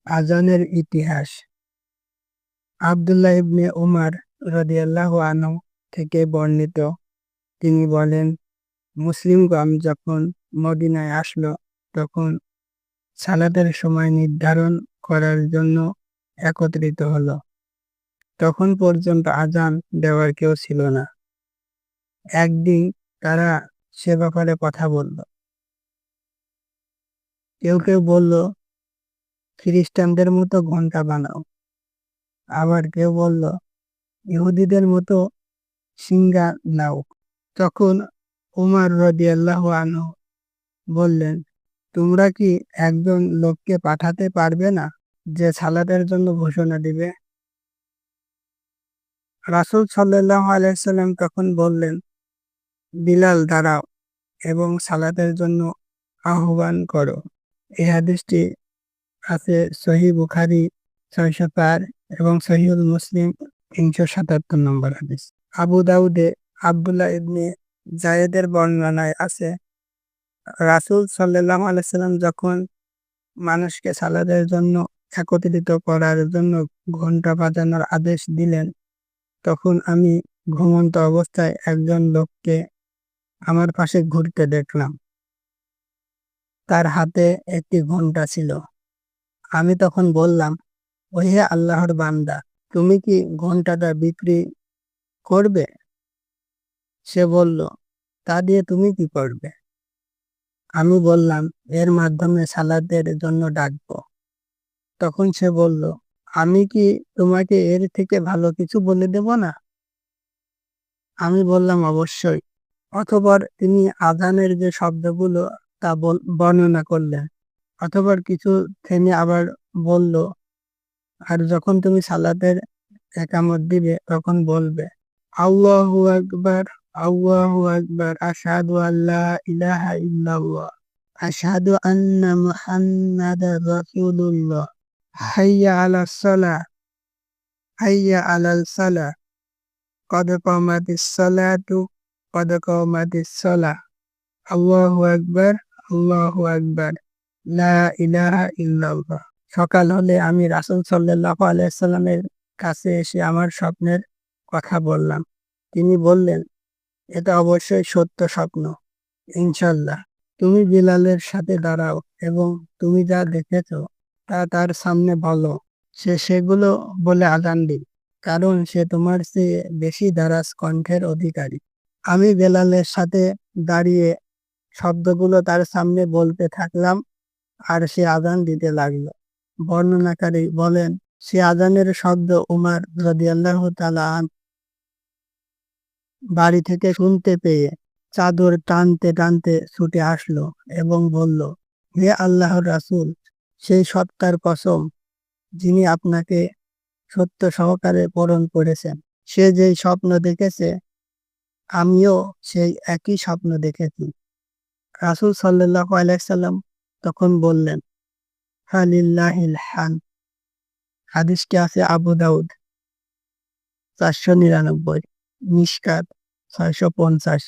আজানের ইতিহাস। আব্দুল্লাহ ইবনে উমার রাদিয়াল্লাহু আনহু থেকে বর্ণিত, তিনি বলেন, মুসলিমগণ যখন মদিনায় আসলো তখন সালাতের সময় নির্ধারণ করার জন্য একত্রিত হলো। তখন পর্যন্ত আজান দেওয়ার কেউ ছিল না। একদিন তারা সে ব্যাপারে কথা বলল। কেউ কেউ বলল, খ্রিস্টানদের মতো ঘন্টা বানাও। আবার কেউ বলল, ইহুদিদের মতো সিংহা নাও। তখন উমর রাদিয়াল্লাহু আনহু বললেন, তোমরা কি একজন লোককে পাঠাতে পারবে না যে সালাতের জন্য ঘোষণা দিবে? রাসূল সাল্লাল্লাহু আলাইহি সাল্লাম তখন বললেন, বিলাল দাঁড়াও এবং সালাতের জন্য আহ্বান করো। এই হাদিসটি আছে সহিহ বুখারী ৬০৪ এবং সহিহুল মুসলিম ৩৭৭ নম্বর হাদিস। আবু দাউদে আব্দুল্লাহ ইবনে যায়েদের বর্ণনায় আছে, রাসূল সাল্লাল্লাহু আলাইহি সাল্লাম যখন মানুষকে সালাতের জন্য একত্রিত করার জন্য ঘন্টা বাজানোর আদেশ দিলেন, তখন আমি ঘুমন্ত অবস্থায় একজন লোককে আমার পাশে ঘুরতে দেখলাম। তার হাতে একটি ঘন্টা ছিল। আমি তখন বললাম, ওহে আল্লাহর বান্দা, তুমি কি ঘন্টাটা বিক্রি করবে? সে বলল, তা দিয়ে তুমি কি করবে? আমি বললাম, এর মাধ্যমে সালাতের জন্য ডাকবো। তখন সে বলল, আমি কি তোমাকে এর থেকে ভালো কিছু বলে দেব না? আমি বললাম, অবশ্যই। অতঃপর তিনি আযানের যে শব্দগুলো তা বর্ণনা করলেন। অতঃপর কিছু থেমে আবার বলল, আর যখন তুমি সালাতের একামত দিবে তখন বলবে, আল্লাহু আকবার, আল্লাহু আকবার, আশহাদু আল্লা ইলাহা ইল্লাল্লাহ, আশহাদু আন্না মুহাম্মাদার রাসূলুল্লাহ, হাইয়া আলাস সালাহ, হাইয়া আলাল সালাহ, কদ কামাতিস সালাতু, কদ কামাতিস সালাহ, আল্লাহু আকবার, আল্লাহু আকবার, লা ইলাহা ইল্লাল্লাহ। সকাল হলে আমি রাসূল সাল্লাল্লাহু আলাইহি সাল্লামের কাছে এসে আমার স্বপ্নের কথা বললাম। তিনি বললেন, এটা অবশ্যই সত্য স্বপ্ন। ইনশাআল্লাহ তুমি বিলালের সাথে দাঁড়াও এবং তুমি যা দেখেছ তা তার সামনে বলো। সে সেগুলো বলে আযান দিক, কারণ সে তোমার চেয়ে বেশি দারাজ কণ্ঠের অধিকারী। আমি বেলালের সাথে দাঁড়িয়ে শব্দগুলো তার সামনে বলতে থাকলাম আর সে আযান দিতে লাগলো। বর্ণনাকারী বলেন, সে আযানের শব্দ উমর রাদিয়াল্লাহু তাআলা বাড়ি থেকে শুনতে পেয়ে চাদর টানতে টানতে ছুটে আসলো এবং বলল, হে আল্লাহর রাসূল, সেই সত্তার কসম যিনি আপনাকে সত্য সহকারে প্রেরণ করেছেন, সে যেই স্বপ্ন দেখেছে আমিও সেই একই স্বপ্ন দেখেছি। রাসূল সাল্লাল্লাহু আলাইহি সাল্লাম তখন বললেন, ফালিল্লাহিল হামদ। হাদিসটি আছে আবু দাউদ ৪৯৯, মিশকাত ৬৫০।